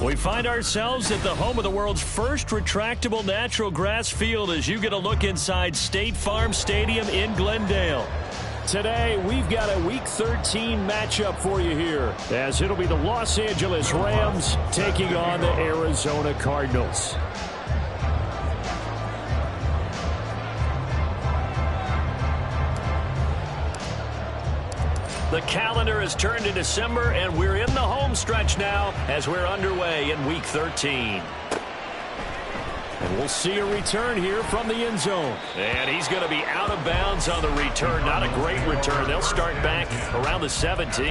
We find ourselves at the home of the world's first retractable natural grass field as you get a look inside State Farm Stadium in Glendale. Today, we've got a Week 13 matchup for you here, as it'll be the Los Angeles Rams taking on the Arizona Cardinals. The calendar has turned to December, and we're in the home stretch now as we're underway in Week 13. And we'll see a return here from the end zone. And he's going to be out of bounds on the return. Not a great return. They'll start back around the 17.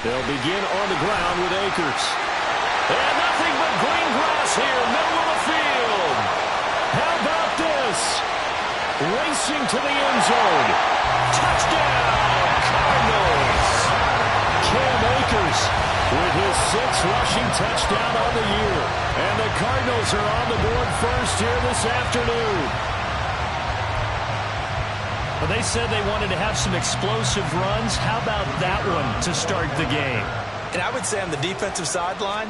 They'll begin on the ground with Akers. And nothing but green grass here, middle of the field. How about this? Racing to the end zone. Touchdown, Cardinals. Cam Akers with his 6th rushing touchdown on the year. And the Cardinals are on the board first here this afternoon. Well, they said they wanted to have some explosive runs. How about that one to start the game? And I would say on the defensive sideline,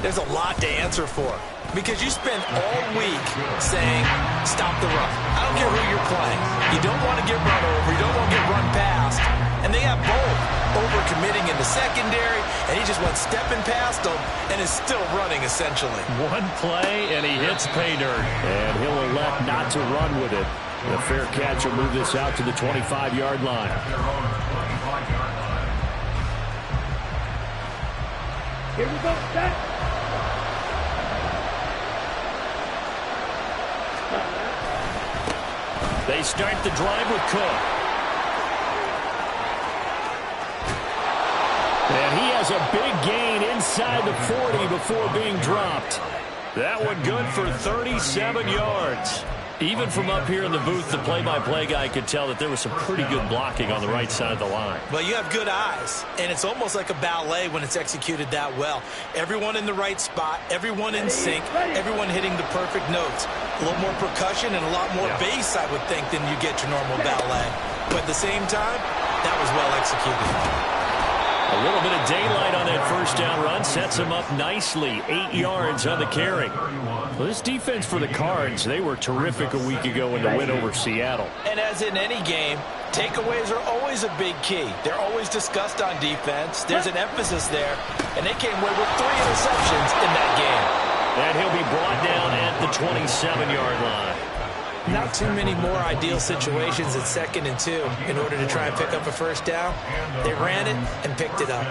there's a lot to answer for. Because you spend all week saying, stop the run. I don't care who you're playing. You don't want to get run over. You don't want to get run past. And they have both. Over-committing in the secondary, and he just went stepping past them and is still running, essentially. One play, and he hits pay dirt. And he'll elect not to run with it. The fair catch will move this out to the 25-yard line. Here we go, set. They start the drive with Cook. And he has a big gain inside the 40 before being dropped. That one good for 37 yards. Even from up here in the booth, the play-by-play guy could tell that there was some pretty good blocking on the right side of the line. Well, you have good eyes, and it's almost like a ballet when it's executed that well. Everyone in the right spot, everyone in sync, everyone hitting the perfect notes. A little more percussion and a lot more bass, I would think, than you get your normal ballet. But at the same time, that was well executed. A little bit of daylight on that first down run sets him up nicely. 8 yards on the carry. Well, this defense for the Cards, they were terrific a week ago in the win over Seattle. And as in any game, takeaways are always a big key. They're always discussed on defense. There's an emphasis there, and they came away with 3 interceptions in that game. And he'll be brought down at the 27-yard line. Not too many more ideal situations at 2nd and 2 in order to try and pick up a first down. They ran it and picked it up.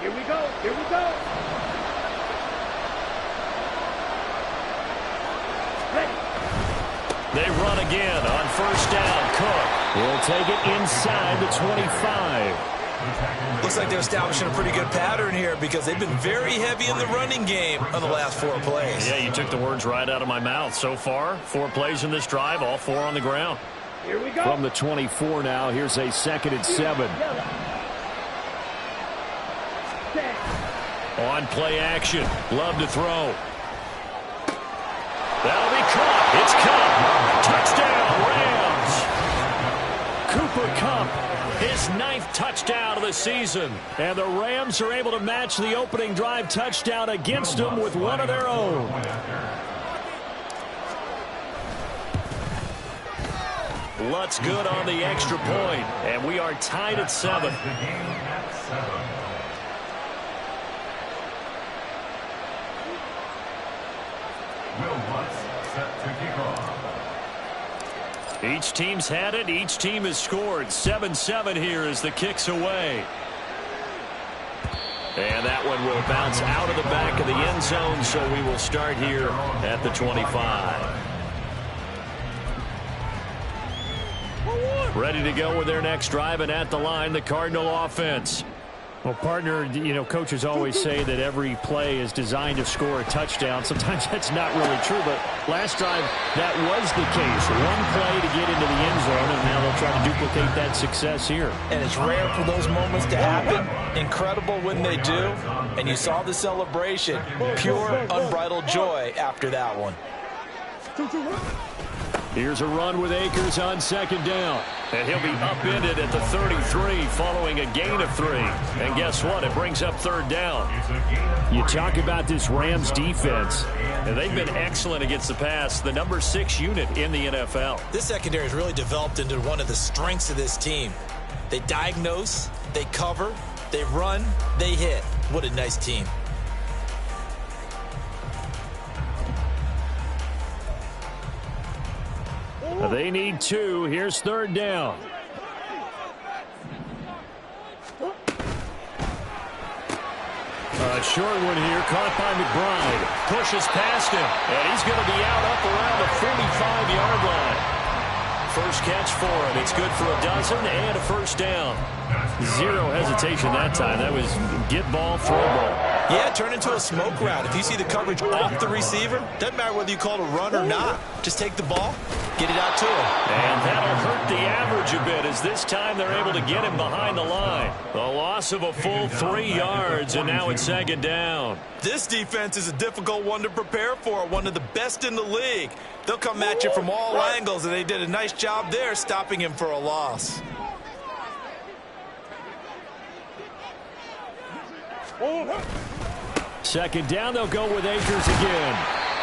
Here we go, here we go. Ready. They run again on first down. Cook will take it inside the 25. Looks like they're establishing a pretty good pattern here because they've been very heavy in the running game on the last 4 plays. Yeah, you took the words right out of my mouth. So far, 4 plays in this drive, all 4 on the ground. Here we go. From the 24 now, here's a 2nd and 7. On play action, Love to throw. That'll be caught. It's Cup. Touchdown, Rams. Cooper Kupp, his 9th touchdown of the season. And the Rams are able to match the opening drive touchdown against them with one of their own. Lutz good on the extra point, and we are tied at 7. Each team's had it. Each team has scored. 7-7 here as the kick's away. And that one will bounce out of the back of the end zone, so we will start here at the 25. Ready to go with their next drive, and at the line, the Cardinal offense. Well, partner, coaches always say that every play is designed to score a touchdown. Sometimes that's not really true, but last drive, that was the case. One play to get into the end zone, and now they'll try to duplicate that success here. And it's rare for those moments to happen. Incredible when they do. And you saw the celebration. Pure, unbridled joy after that one. Here's a run with Akers on second down. And he'll be upended at the 33 following a gain of 3. And guess what? It brings up third down. You talk about this Rams defense, and they've been excellent against the pass, the number 6 unit in the NFL. This secondary has really developed into one of the strengths of this team. They diagnose, they cover, they run, they hit. What a nice team. They need 2. Here's third down. A short one here, caught by McBride. Pushes past him, and he's going to be out up around the 45-yard line. First catch for him. It's good for a dozen and a first down. Zero hesitation that time. That was get ball, throw ball. Yeah, turn into a smoke route. If you see the coverage off the receiver, doesn't matter whether you call it a run or not. Just take the ball, get it out to him. And that'll hurt the average a bit, as this time they're able to get him behind the line. A loss of a full 3 yards, and now it's second down. This defense is a difficult one to prepare for, one of the best in the league. They'll come at you from all angles, and they did a nice job there stopping him for a loss. Second down, they'll go with Akers again.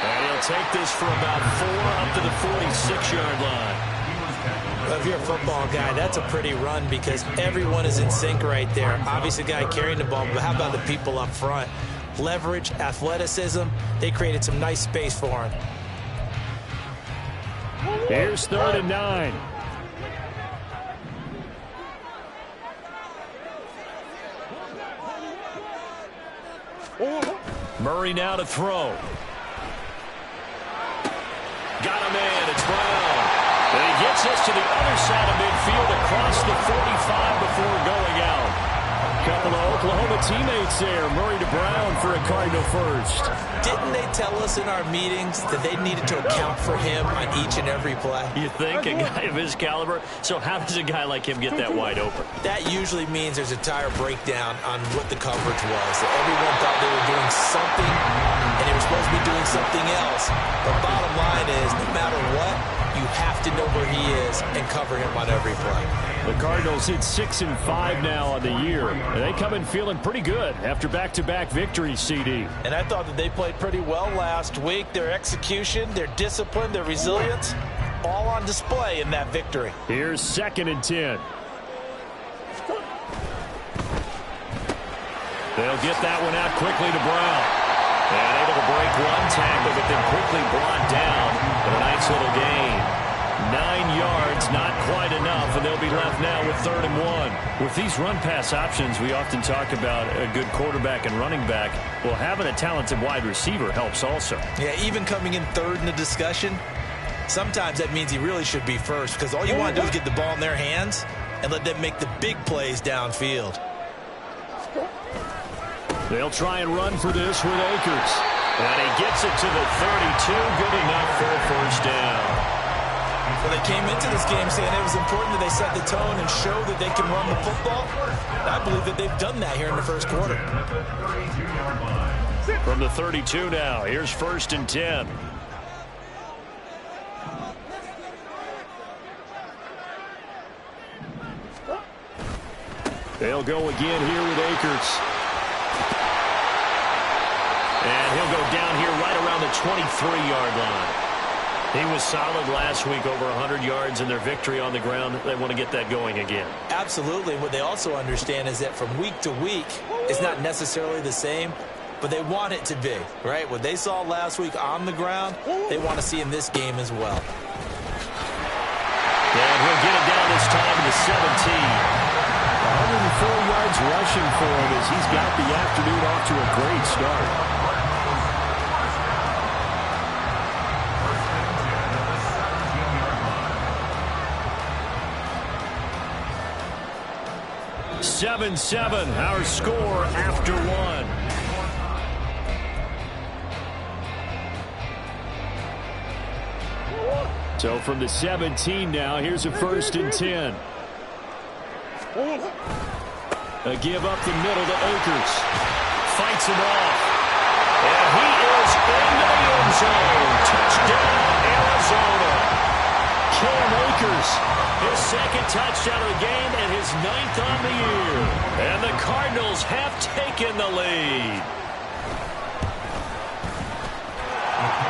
And he'll take this for about 4 up to the 46-yard line. Well, if you're a football guy, that's a pretty run because everyone is in sync right there. Obviously, the guy carrying the ball, but how about the people up front? Leverage, athleticism, they created some nice space for him. Here's third and 9. Murray now to throw. Got a man. It's Brown. And he gets us to the other side of midfield across the 45 before going out. Couple of Oklahoma teammates there. Murray to Brown for a Cardinal first. Didn't they tell us in our meetings that they needed to account for him on each and every play? You think? A guy of his caliber? So how does a guy like him get that wide open? That usually means there's a tire breakdown on what the coverage was. Everyone thought they were doing something, and they were supposed to be doing something else. But bottom line is, no matter what, you have to know where he is and cover him on every play. The Cardinals hit 6-5 now on the year. And they come in feeling pretty good after back-to-back victories, CD. And I thought that they played pretty well last week. Their execution, their discipline, their resilience, all on display in that victory. Here's second and 10. They'll get that one out quickly to Brown. And able to break one tackle, but then quickly brought down. But a nice little gain. 9 yards, not quite enough, and they'll be left now with third and 1. With these run-pass options, we often talk about a good quarterback and running back. Well, having a talented wide receiver helps also. Yeah, even coming in third in the discussion, sometimes that means he really should be first, because all you want to do is get the ball in their hands and let them make the big plays downfield. They'll try and run for this with Akers. And he gets it to the 32. Good enough for a first down. Well, they came into this game saying it was important that they set the tone and show that they can run the football. I believe that they've done that here in the first quarter. From the 32 now, here's first and 10. They'll go again here with Akers. And he'll go down here right around the 23-yard line. He was solid last week, over 100 yards in their victory on the ground. They want to get that going again. Absolutely. What they also understand is that from week to week, it's not necessarily the same, but they want it to be, right? What they saw last week on the ground, they want to see in this game as well. And he'll get it down this time to the 17. 104 yards rushing for him as he's got the afternoon off to a great start. 7-7, our score after one. So from the 17 now, here's a 1st and 10. A give up the middle to Akers. Fights it off. And he is into the end zone. Touchdown, Arizona. Cam Akers, his 2nd touchdown of the game and his 9th on the year. And the Cardinals have taken the lead.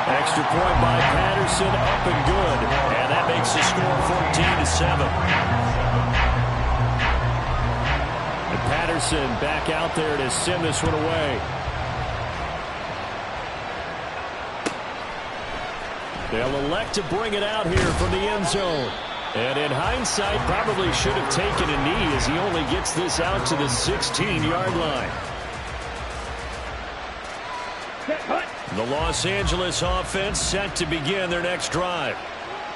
Extra point by Patterson, up and good. And that makes the score 14-7. And Patterson back out there to send this one away. They'll elect to bring it out here from the end zone. And in hindsight, probably should have taken a knee as he only gets this out to the 16-yard line. The Los Angeles offense set to begin their next drive.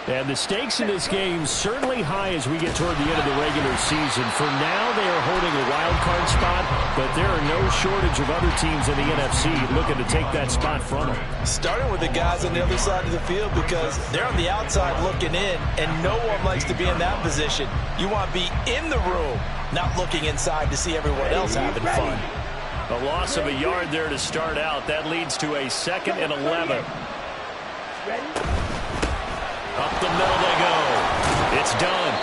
And the stakes in this game certainly high as we get toward the end of the regular season. For now, they are holding a wild card spot, but there are no shortage of other teams in the NFC looking to take that spot from them. Starting with the guys on the other side of the field because they're on the outside looking in, and no one likes to be in that position. You want to be in the room, not looking inside to see everyone else having fun. A loss of a yard there to start out. That leads to a 2nd and 11. Up the middle they go. It's done.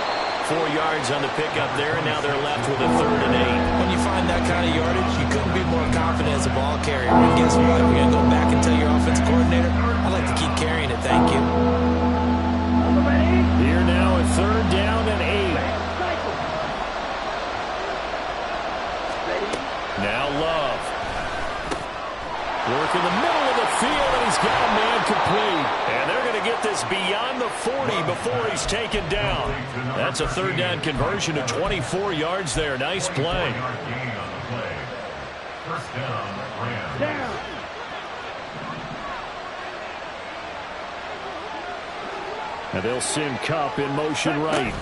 4 yards on the pickup there, and now they're left with a 3rd and 8. When you find that kind of yardage, you couldn't be more confident as a ball carrier. And guess what? You're going to go back and tell your offensive coordinator, I'd like to keep carrying it, thank you. Here now a 3rd down and 8. Now Love. Work in the middle of the field, and he's got a man complete. And they're going to get this beyond the 40 before he's taken down. That's a 3rd down conversion of 24 yards there. Nice play. And they'll send Kupp in motion right.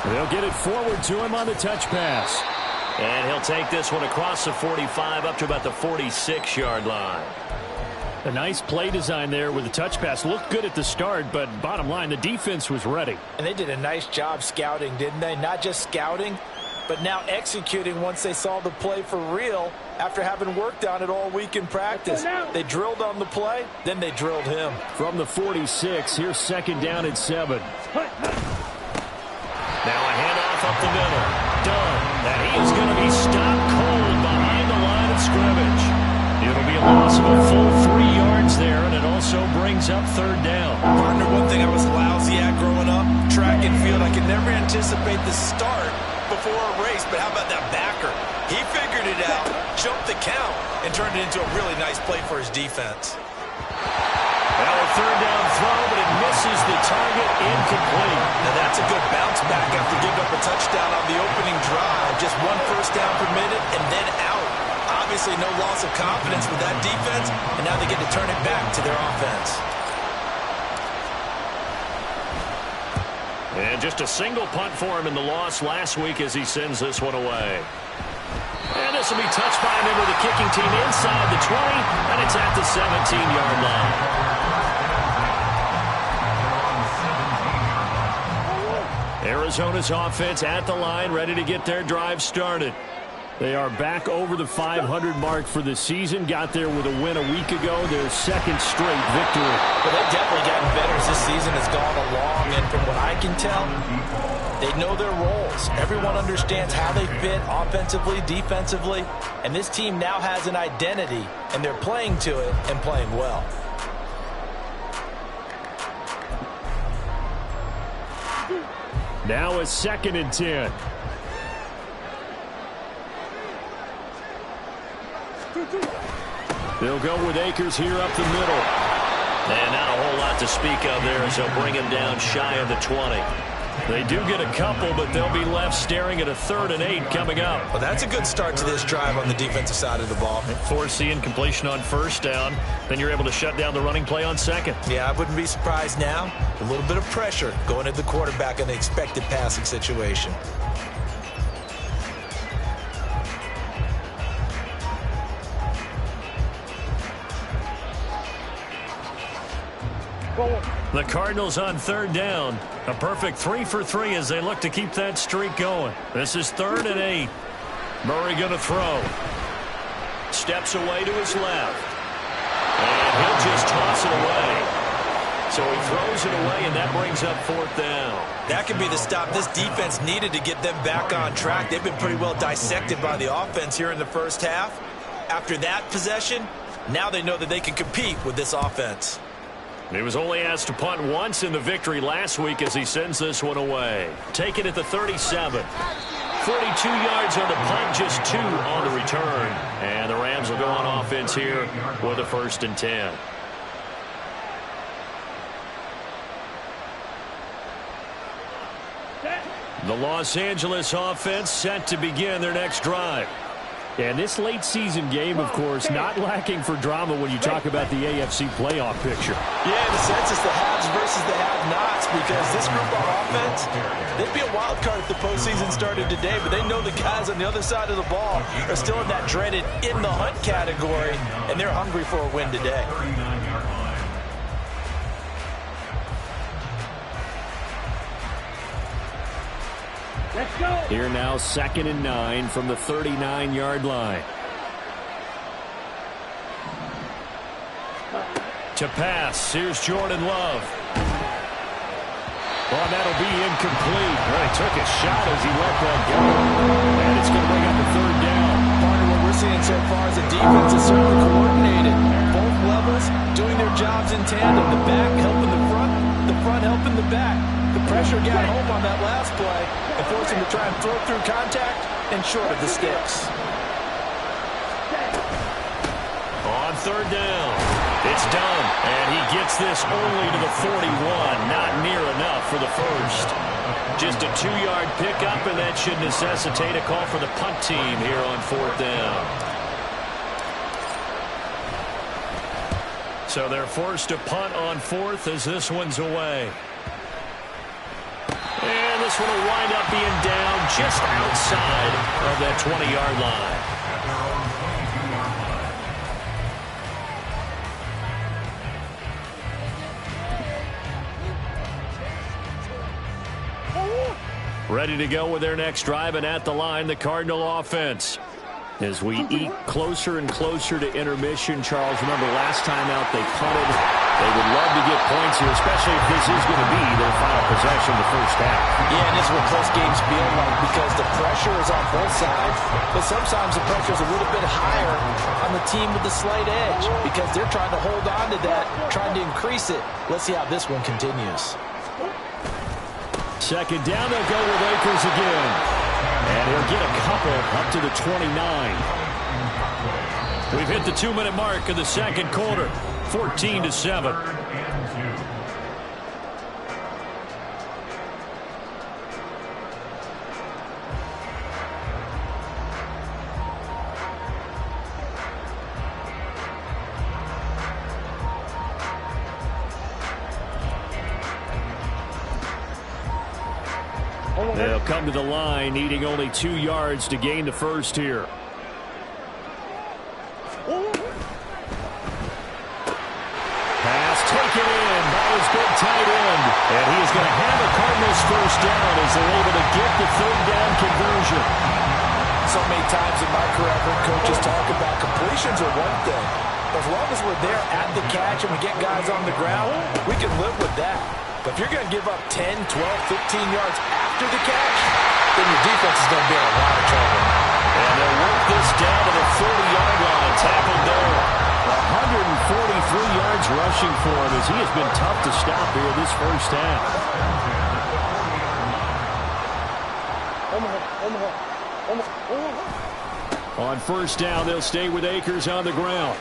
They'll get it forward to him on the touch pass. And he'll take this one across the 45 up to about the 46-yard line. A nice play design there with the touch pass. Looked good at the start, but bottom line, the defense was ready. And they did a nice job scouting, didn't they? Not just scouting, but now executing once they saw the play for real after having worked on it all week in practice. They drilled on the play, then they drilled him. From the 46, here's 2nd down and 7. Now a handoff up the middle. Done. And he is going to be stopped cold behind the line of scrimmage. It'll be a loss of a full 3 yards there, and it also brings up 3rd down. Partner, one thing I was lousy at growing up, track and field, I could never anticipate the start before a race, but how about that backer? He figured it out, jumped the count, and turned it into a really nice play for his defense. Well, a 3rd down throw, but it misses the target, incomplete. Now that's a good bounce back after giving up a touchdown on the opening drive. Just 1 first down permitted and then out. Obviously no loss of confidence with that defense, and now they get to turn it back to their offense. And just a single punt for him in the loss last week as he sends this one away. And this will be touched by a member of the kicking team inside the 20, and it's at the 17-yard line. Arizona's offense at the line, ready to get their drive started. They are back over the 500 mark for the season. Got there with a win a week ago, their 2nd straight victory. But they've definitely gotten better as this season has gone along, and from what I can tell, they know their roles. Everyone understands how they fit offensively, defensively, and this team now has an identity, and they're playing to it and playing well. Now a 2nd and 10. They'll go with Akers here up the middle. And not a whole lot to speak of there as they'll bring him down shy of the 20. They do get a couple, but they'll be left staring at a 3rd and 8 coming up. Well, that's a good start to this drive on the defensive side of the ball. Force the incompletion on 1st down. Then you're able to shut down the running play on 2nd. Yeah, I wouldn't be surprised now. A little bit of pressure going at the quarterback in the expected passing situation. The Cardinals on third down. A perfect 3 for 3 as they look to keep that streak going. This is 3rd and 8. Murray going to throw. Steps away to his left. And he'll just toss it away. So he throws it away, and that brings up 4th down. That could be the stop this defense needed to get them back on track. They've been pretty well dissected by the offense here in the first half. After that possession, now they know that they can compete with this offense. He was only asked to punt once in the victory last week as he sends this one away. Take it at the 37. 42 yards on the punt, just 2 on the return. And the Rams will go on offense here with a 1st and 10. The Los Angeles offense set to begin their next drive. And this late season game, of course, not lacking for drama when you talk about the AFC playoff picture. Yeah, in a sense, it's the haves versus the have-nots because this group on offense, they'd be a wild card if the postseason started today, but they know the guys on the other side of the ball are still in that dreaded in-the-hunt category, and they're hungry for a win today. Let's go. Here now, 2nd and 9 from the 39-yard line. To pass, here's Jordan Love. Oh, that'll be incomplete. Well, he took a shot as he let that go. And it's going to bring up a 3rd down. Part of what we're seeing so far is the defense is certainly coordinated. Both levels doing their jobs in tandem. The back helping the front helping the back. The pressure got home on that last play and forced him to try and throw through contact and short of the sticks. On 3rd down, it's done, and he gets this only to the 41, not near enough for the 1st. Just a 2-yard pickup, and that should necessitate a call for the punt team here on 4th down. So they're forced to punt on 4th as this one's away. And this one will wind up being down just outside of that 20-yard line. Ready to go with their next drive, and at the line, the Cardinal offense. As we eat closer and closer to intermission, Charles, remember last time out they punted. They would love to get points here, especially if this is going to be their final possession of the first half. Yeah, and this is what close games feel like because the pressure is on both sides, but sometimes the pressure is a little bit higher on the team with the slight edge because they're trying to hold on to that, trying to increase it. Let's see how this one continues. 2nd down, they'll go with Akers again. And he'll get a couple up to the 29. We've hit the 2-minute mark of the 2nd quarter. 14-7. They'll come to the line, needing only 2 yards to gain the 1st here. Pass taken in by his big tight end. And he is going to have the Cardinals 1st down as they're able to get the 3rd down conversion. So many times in my career, I've heard coaches talk about completions are one thing. As long as we're there at the catch and we get guys on the ground, we can live with that. But if you're going to give up 10, 12, 15 yards after the catch, then your defense is going to be in a lot of trouble. And they'll work this down to the 40-yard line, tackled there. 143 yards rushing for him as he has been tough to stop here this first half. On 1st down, they'll stay with Akers on the ground.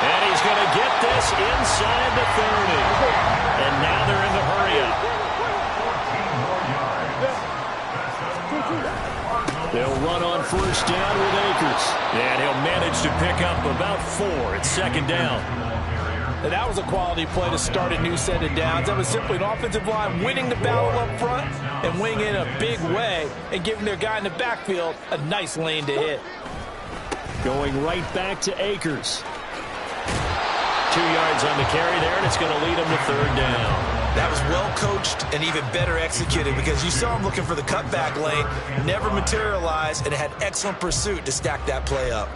And he's going to get this inside the 30. And now they're in the hurry-up. They'll run on 1st down with Akers. And he'll manage to pick up about 4 at 2nd down. And that was a quality play to start a new set of downs. That was simply an offensive line winning the battle up front and winning in a big way and giving their guy in the backfield a nice lane to hit. Going right back to Akers. 2 yards on the carry there, and it's going to lead him to third down. That was well coached and even better executed because you saw him looking for the cutback lane, never materialized, and had excellent pursuit to stack that play up.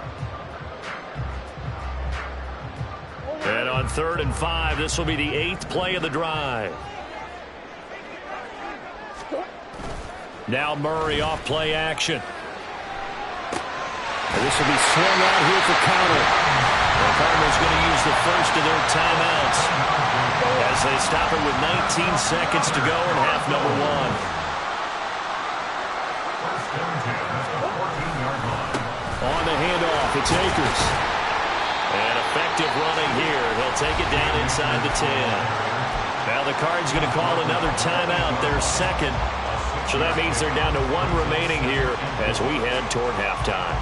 And on 3rd and 5, this will be the 8th play of the drive. Now Murray off play action. And this will be swung out here for counter. The Cardinals going to use the first of their timeouts as they stop it with 19 seconds to go in half number 1. On the handoff, it's Akers. And effective running here. He'll take it down inside the 10. Now the Cards going to call another timeout, their second. So that means they're down to 1 remaining here as we head toward halftime.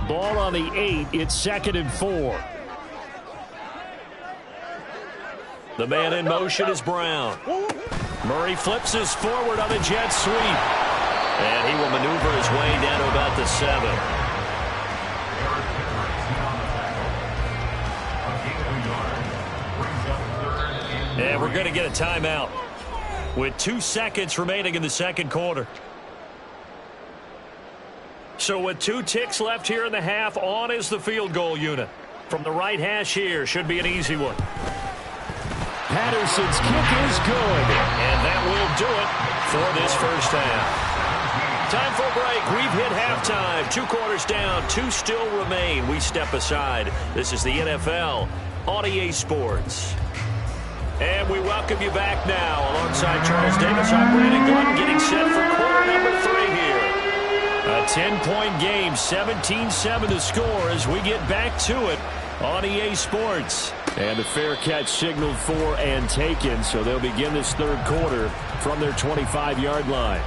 Ball on the 8. It's 2nd and 4. The man in motion is Brown. Murray flips us forward on a jet sweep. And he will maneuver his way down to about the 7. And we're going to get a timeout with 2 seconds remaining in the second quarter. So with 2 ticks left here in the half, on is the field goal unit. From the right hash here, should be an easy one. Patterson's kick is good. And that will do it for this first half. Time for a break. We've hit halftime. 2 quarters down. 2 still remain. We step aside. This is the NFL on EA Sports. And we welcome you back now. Alongside Charles Davis, I'm Brandon Gordon, getting set for quarter number 3 here. A 10-point game, 17-7 to score as we get back to it on EA Sports. And the fair catch signaled for and taken, so they'll begin this third quarter from their 25-yard line.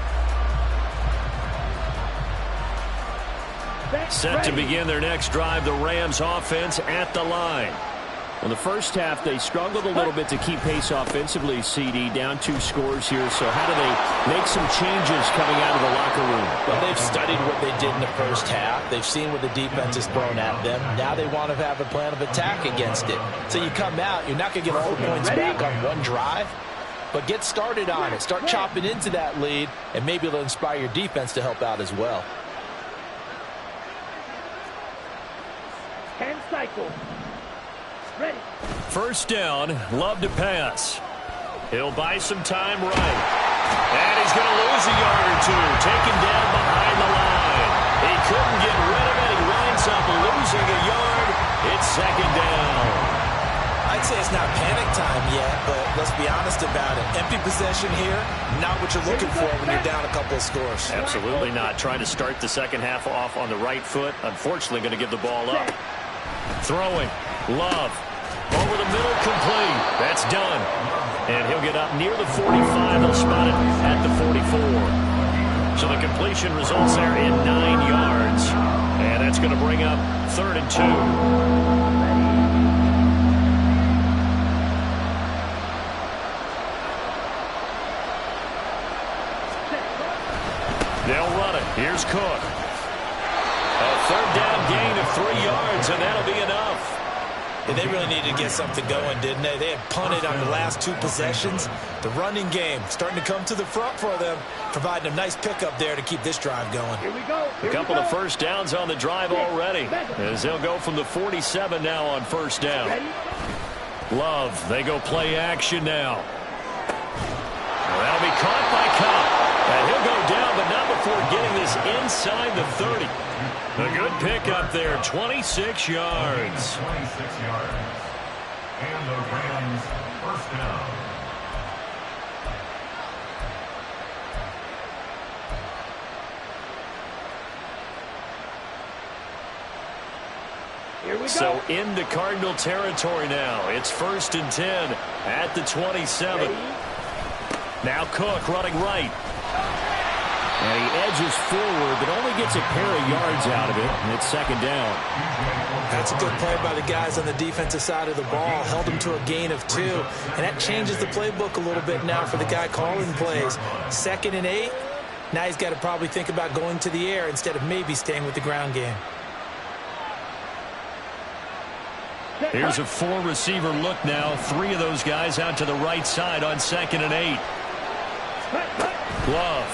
Set to begin their next drive, the Rams offense at the line. In the first half, they struggled a little bit to keep pace offensively, CD, down 2 scores here. So how do they make some changes coming out of the locker room? Well, they've studied what they did in the first half. They've seen what the defense has thrown at them. Now they want to have a plan of attack against it. So you come out, you're not going to get all the points back on one drive, but get started on it. Start chopping into that lead, and maybe it'll inspire your defense to help out as well. 10 cycles. Ready. First down, Love to pass. He'll buy some time right. And he's going to lose a yard or 2. Taken down behind the line. He couldn't get rid of it. He winds up losing a yard. It's 2nd down. I'd say it's not panic time yet, but let's be honest about it. Empty possession here, not what you're looking for when you're down a couple of scores. Absolutely not. Trying to start the second half off on the right foot. Unfortunately, going to give the ball up. Throwing. Love. Over the middle, complete. That's done. And he'll get up near the 45. They'll spot it at the 44. So the completion results there in 9 yards. And that's going to bring up 3rd and 2. They'll run it. Here's Cook. A 3rd down gain of 3 yards, and that'll be enough. And they really needed to get something going, didn't they? They had punted on the last 2 possessions. The running game starting to come to the front for them, providing a nice pickup there to keep this drive going. Here we go. A couple of first downs on the drive already, as they'll go from the 47 now on first down. Love, they go play action now. That'll be caught by Cobb. And he'll go down, but not before getting this inside the 30. A good pickup there, 26 yards. 26 yards. And the Rams first down. Here we go. So into Cardinal territory now. It's 1st and 10 at the 27. Ready. Now Cook running right. And he edges forward, but only gets a pair of yards out of it, and it's second down. That's a good play by the guys on the defensive side of the ball. Held him to a gain of 2, and that changes the playbook a little bit now for the guy calling plays. 2nd and 8. Now he's got to probably think about going to the air instead of maybe staying with the ground game. Here's a 4-receiver look now. 3 of those guys out to the right side on 2nd and 8. Love.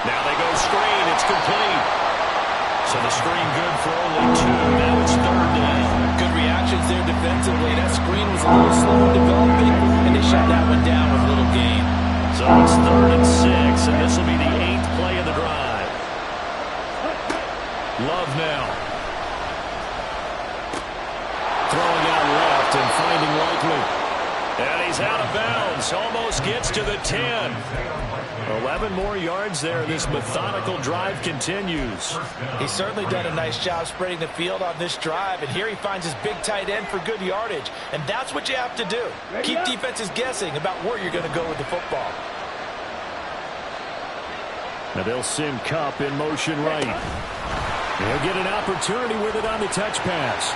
Now they go screen. It's complete. So the screen good for only 2. Now it's 3rd down. Good reactions there defensively. That screen was a little slow in developing, and they shut that one down with little gain. So it's 3rd and 6, and this will be the 8th play of the drive. Love now. Throwing out left and finding Likely. And he's out of bounds. Almost gets to the 10. 11 more yards there. This methodical drive continues. He's certainly done a nice job spreading the field on this drive. And here he finds his big tight end for good yardage. And that's what you have to do. Keep defenses guessing about where you're going to go with the football. Now they'll send Kupp in motion right. He'll get an opportunity with it on the touch pass.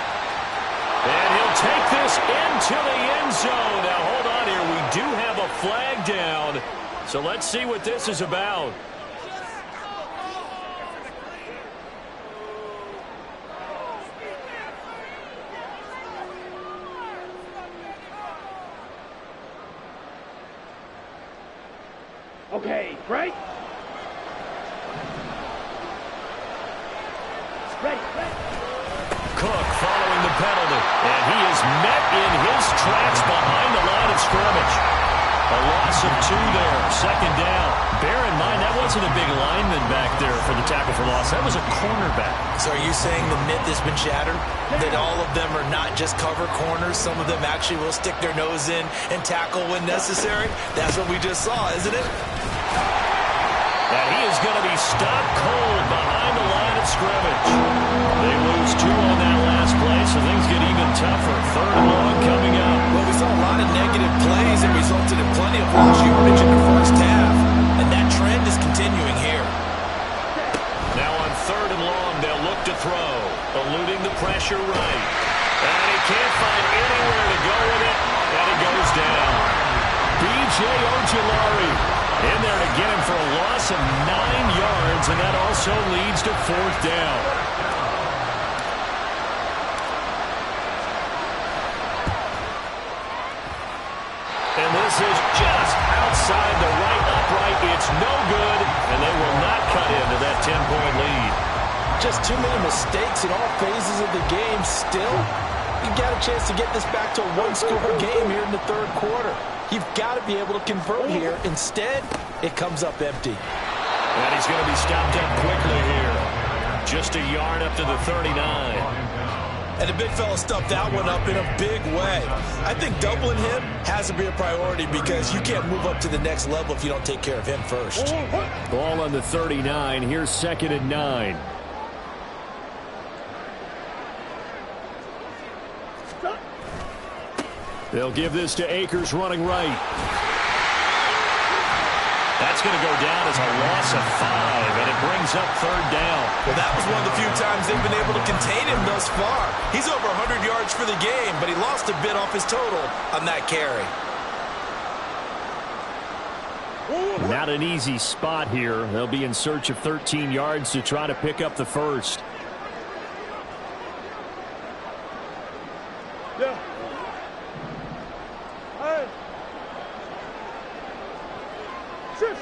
And he'll take this into the end zone. Now, hold on here. We do have a flag down. So let's see what this is about. Okay, right? Ready. Cook following the penalty. And he is met in his tracks behind the line of scrimmage. A loss of 2 there. 2nd down. Bear in mind, that wasn't a big lineman back there for the tackle for loss. That was a cornerback. So are you saying the myth has been shattered? That all of them are not just cover corners? Some of them actually will stick their nose in and tackle when necessary? That's what we just saw, isn't it? And he is going to be stopped cold behind the line of scrimmage. They lose 2 on that last play, so things get even tougher. 3rd and long coming up. Well, we saw a lot of negative plays that resulted in plenty of lost yardage in the first half. And that trend is continuing here. Now on 3rd and long, they'll look to throw. Eluding the pressure right. And he can't find anywhere to go with it. And he goes down. B.J. Ojulari in there to get him for a loss of 9 yards, and that also leads to 4th down. And this is just outside the right upright. It's no good, and they will not cut into that 10-point lead. Just too many mistakes in all phases of the game. Still, you got a chance to get this back to a 1-score game here in the 3rd quarter. You've got to be able to convert here. Instead, it comes up empty. And he's going to be stopped up quickly here. Just a yard up to the 39. And the big fella stuffed that one up in a big way. I think doubling him has to be a priority because you can't move up to the next level if you don't take care of him first. Ball on the 39. Here's 2nd and 9. They'll give this to Akers running right. That's going to go down as a loss of 5, and it brings up 3rd down. Well, that was one of the few times they've been able to contain him thus far. He's over 100 yards for the game, but he lost a bit off his total on that carry. Not an easy spot here. They'll be in search of 13 yards to try to pick up the first. Yeah. Hey. Shit.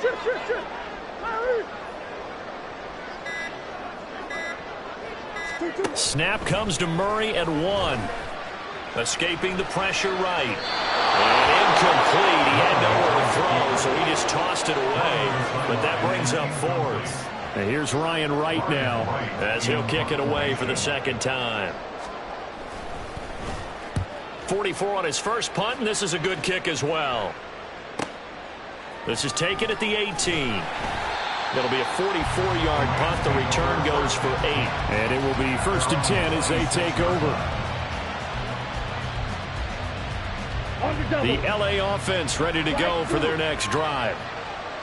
Snap comes to Murray at 1. Escaping the pressure right. And incomplete. He had nowhere to throw, so he just tossed it away. But that brings up 4th. And here's Ryan Wright now as he'll kick it away for the 2nd time. 44 on his first punt, and this is a good kick as well. This is taken at the 18. That'll be a 44-yard punt. The return goes for 8. And it will be 1st and 10 as they take over. The LA offense ready to go for their next drive.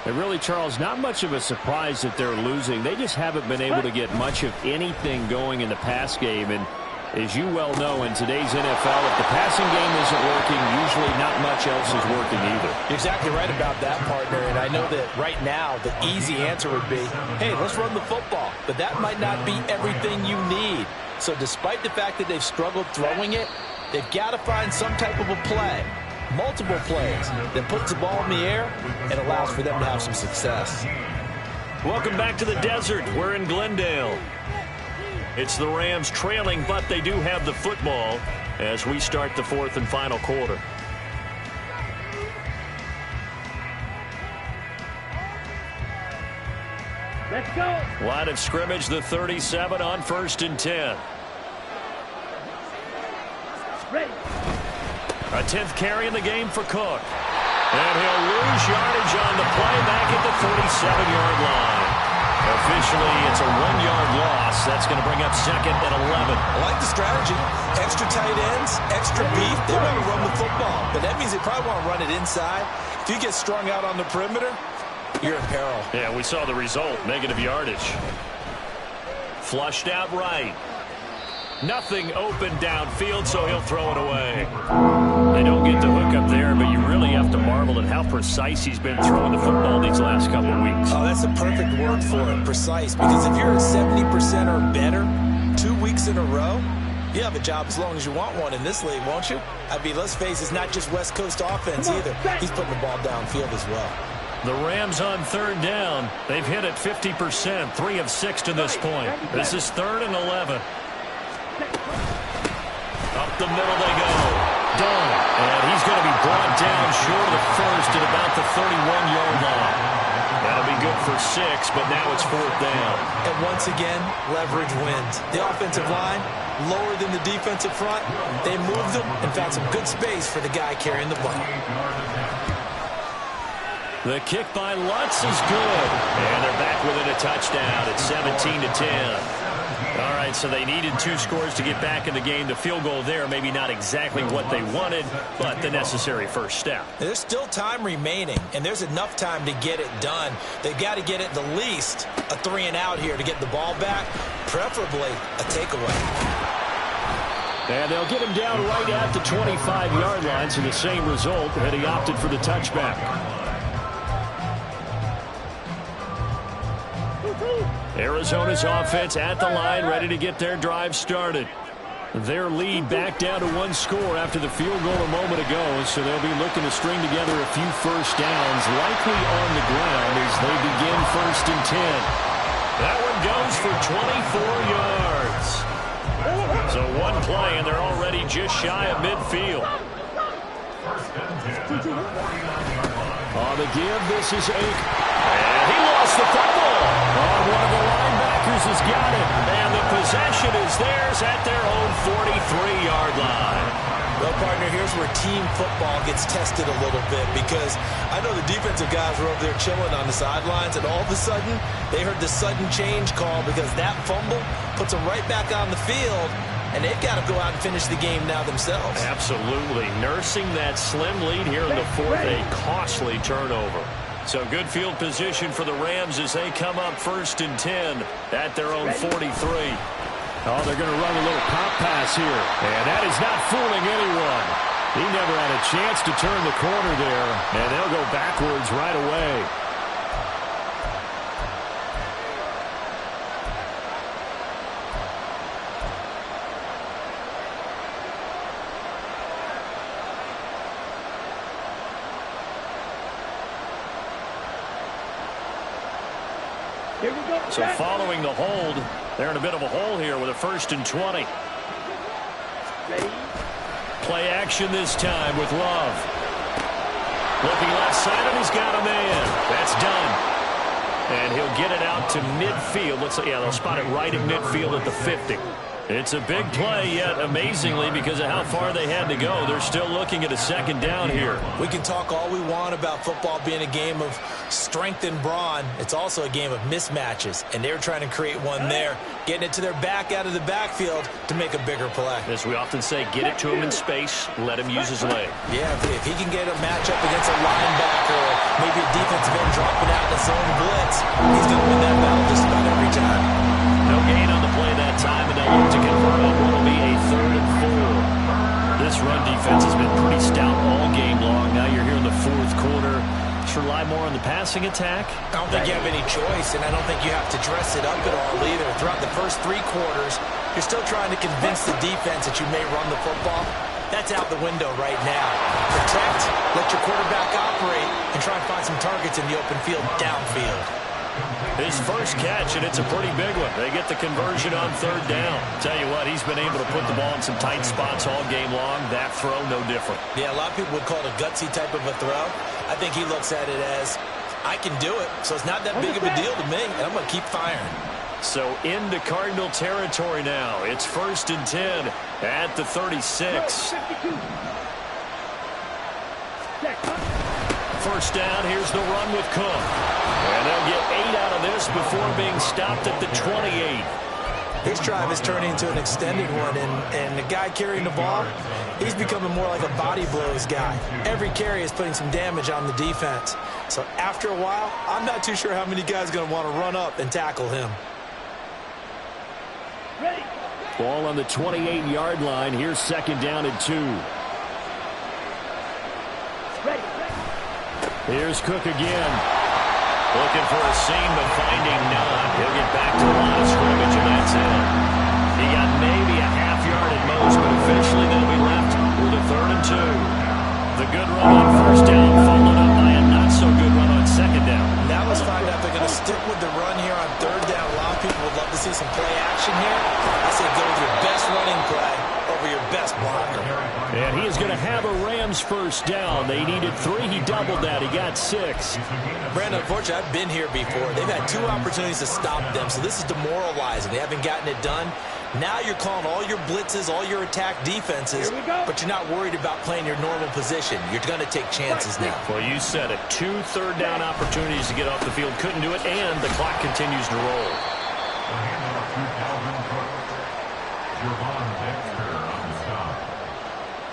And really, Charles, not much of a surprise that they're losing. They just haven't been able to get much of anything going in the pass game. And as you well know, in today's NFL, if the passing game isn't working, usually not much else is working either. You're exactly right about that, partner. And I know that right now the easy answer would be, hey, let's run the football. But that might not be everything you need. So despite the fact that they've struggled throwing it, they've got to find some type of a play, multiple plays, that puts the ball in the air and allows for them to have some success. Welcome back to the desert. We're in Glendale. It's the Rams trailing, but they do have the football as we start the fourth and final quarter. Let's go. Line of scrimmage, the 37 on 1st and 10. Ready. A 10th carry in the game for Cook. And he'll lose yardage on the play back at the 47-yard line. Officially, it's a 1-yard loss. That's going to bring up 2nd and 11. I like the strategy. Extra tight ends, extra beef. They want to run the football. But that means they probably want to run it inside. If you get strung out on the perimeter, you're in peril. Yeah, we saw the result. Negative yardage. Flushed out right. Nothing open downfield, so he'll throw it away. They don't get the hook up there, but you really have to marvel at how precise he's been throwing the football these last couple of weeks. Oh, that's a perfect word for it, precise. Because if you're at 70% or better 2 weeks in a row, you have a job as long as you want one in this league, won't you? I mean, let's face it, it's not just West Coast offense either. He's putting the ball downfield as well. The Rams on 3rd down. They've hit it 50%, 3 of 6 to this point. This is 3rd and 11. Up the middle they go. Done. And he's going to be brought down short of the first at about the 31-yard line. That'll be good for 6, but now it's 4th down. And once again, leverage wins. The offensive line, lower than the defensive front. They moved them and found some good space for the guy carrying the ball. The kick by Lutz is good. And they're back within a touchdown at 17-10. All right, so they needed 2 scores to get back in the game. The field goal there, maybe not exactly what they wanted, but the necessary first step. There's still time remaining, and there's enough time to get it done. They've got to get at the least a 3-and-out here to get the ball back, preferably a takeaway. And they'll get him down right at the 25-yard line, so the same result, and he opted for the touchback. Arizona's offense at the line, ready to get their drive started. Their lead back down to 1 score after the field goal a moment ago, so they'll be looking to string together a few first downs, likely on the ground as they begin 1st and 10. That one goes for 24 yards. So 1 play, and they're already just shy of midfield. On the give, this is Ake. And he lost the football. One of the linebackers has got it. And the possession is theirs at their own 43-yard line. Well, partner, here's where team football gets tested a little bit, because I know the defensive guys were over there chilling on the sidelines, and all of a sudden they heard the sudden change call because that fumble puts them right back on the field, and they've got to go out and finish the game now themselves. Absolutely. Nursing that slim lead here in the 4th, a costly turnover. So good field position for the Rams as they come up 1st and 10 at their own 43. Oh, they're going to run a little pop pass here. And that is not fooling anyone. He never had a chance to turn the corner there. And they'll go backwards right away. Here we go. So following the hold, they're in a bit of a hole here with a 1st and 20. Ready. Play action this time with Love. Looking left side, and he's got a man. That's done. And he'll get it out to midfield. They'll spot it right at midfield at the 50. It's a big play, yet amazingly, because of how far they had to go, they're still looking at a second down here. We can talk all we want about football being a game of strength and brawn. It's also a game of mismatches, and they're trying to create one there, getting it to their back out of the backfield to make a bigger play. As we often say, get it to him in space, let him use his leg. Yeah, if he can get a matchup against a linebacker or maybe a defensive end dropping out in a zone blitz, he's going to win that battle just about every time. No gain on the play that time, and they'll look to convert on what will be a 3rd and 4. This run defense has been pretty stout all game long. Now you're here in the 4th quarter. Just rely more on the passing attack. I don't think you have any choice, and I don't think you have to dress it up at all either. Throughout the first 3 quarters, you're still trying to convince the defense that you may run the football. That's out the window right now. Protect, let your quarterback operate, and try and find some targets in the open field downfield. His first catch, and it's a pretty big one. They get the conversion on 3rd down. Tell you what, he's been able to put the ball in some tight spots all game long. That throw, no different. Yeah, a lot of people would call it a gutsy type of a throw. I think he looks at it as, I can do it, so it's not that big of a deal to me, and I'm going to keep firing. So into Cardinal territory now. It's 1st and 10 at the 36. First down, here's the run with Cook. And they'll get 8 out of this before being stopped at the 28. This drive is turning into an extended one, and the guy carrying the ball, he's becoming more like a body blows guy. Every carry is putting some damage on the defense. So after a while, I'm not too sure how many guys are going to want to run up and tackle him. Ready. Ball on the 28-yard line. Here's 2nd down and 2. Ready. Here's Cook again. Looking for a seam, but finding none. He'll get back to the line of scrimmage, and that's it. He got maybe a half yard at most, but officially they'll be left with a 3rd and 2. The good run on 1st down, followed up by a not-so-good run on 2nd down. Now let's find out if they're going to stick with the run here on 3rd down. A lot of people would love to see some play action here. I say go with your best running play over your best blocker. And he is going to have a Rams 1st down. They needed 3. He doubled that. He got 6. Brandon, unfortunately, I've been here before. They've had 2 opportunities to stop them, so this is demoralizing. They haven't gotten it done. Now you're calling all your blitzes, all your attack defenses, but you're not worried about playing your normal position. You're going to take chances now. Well, you said it. 2 3rd down opportunities to get off the field. Couldn't do it, and the clock continues to roll. The handoff to Calvin Cook. Javon Dexter on the stop.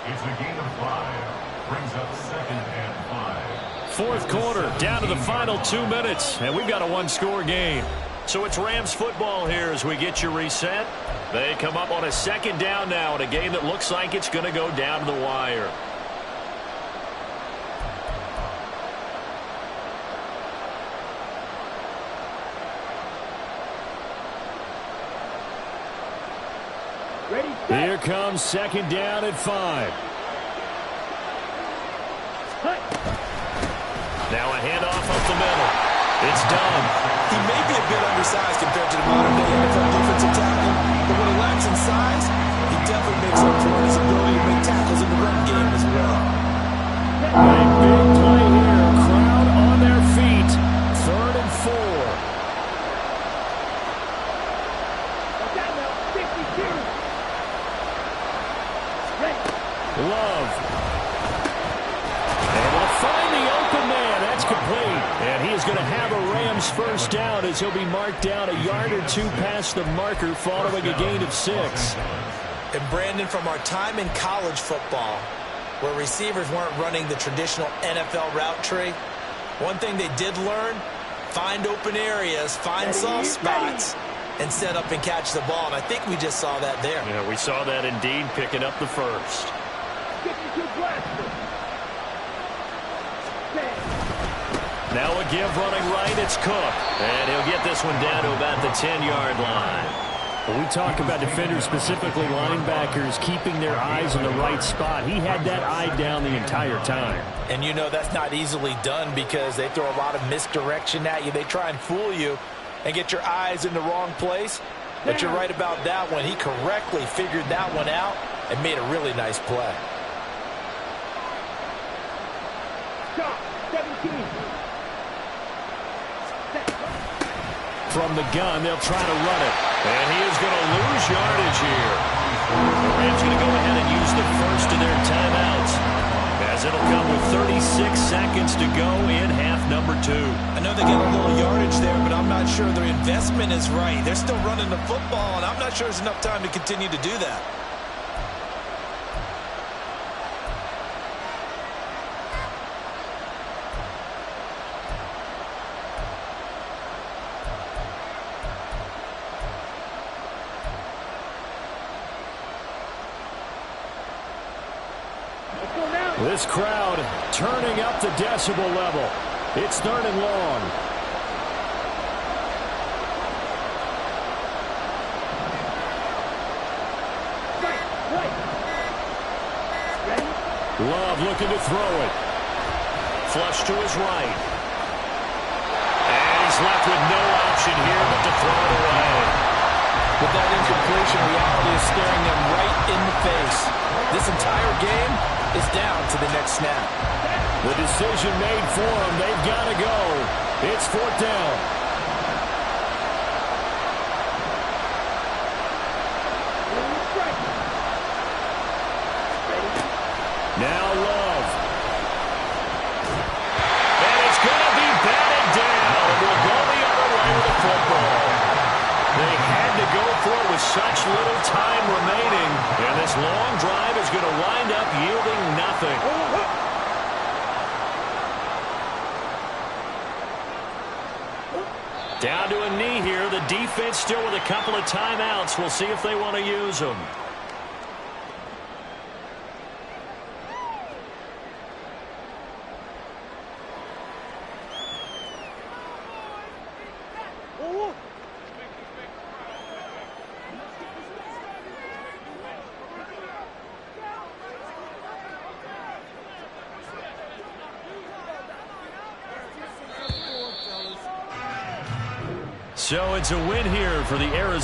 It's a gain of 5. Brings up 2nd and 5. 4th quarter, down to the final 2 minutes, and we've got a 1-score game. So it's Rams football here as we get you reset. They come up on a 2nd down now in a game that looks like it's going to go down to the wire. Ready. Here comes 2nd down at 5. Now a handoff up the middle. It's done. He may be a bit undersized compared to the modern-day NFL defensive tackle, but when he lacks in size, he definitely makes up for his ability to make tackles in the run game as well. A big play here. Crowd on their feet. 3rd and 4. Watch out now. 52. Ready. Love. And will find the open man. That's complete. And he is going to have a Rams 1st down as he'll be marked down a yard or 2 past the marker following a gain of 6. And Brandon, from our time in college football, where receivers weren't running the traditional NFL route tree, one thing they did learn, find open areas, find soft spots, and set up and catch the ball. And I think we just saw that there. Yeah, we saw that indeed, picking up the 1st. 52 blaster. Now a give running right, it's Cook. And he'll get this one down to about the 10-yard line. When we talk about defenders, specifically linebackers, keeping their eyes in the right spot, he had that eye down the entire time. And you know that's not easily done because they throw a lot of misdirection at you. They try and fool you and get your eyes in the wrong place. But you're right about that one. He correctly figured that one out and made a really nice play. Stop. 17. From the gun, they'll try to run it. And he is going to lose yardage here. The Rams going to go ahead and use the first of their timeouts, as it'll come with 36 seconds to go in half number 2. I know they get a little yardage there, but I'm not sure their investment is right. They're still running the football, and I'm not sure there's enough time to continue to do that. This crowd turning up the decibel level. It's 3rd and long. Love looking to throw it. Flush to his right. And he's left with no option here but to throw it away. With that incompletion, reality is staring them right in the face. This entire game is down to the next snap. The decision made for them. They've got to go. It's 4th down. Now Love. And it's going to be batted down. We'll go the other way with the football. They had to go for it with such little time remaining. And this long drive is going to wind up yielding nothing. Down to a knee here. The defense still with a couple of timeouts. We'll see if they want to use them. So it's a win here for the Arizona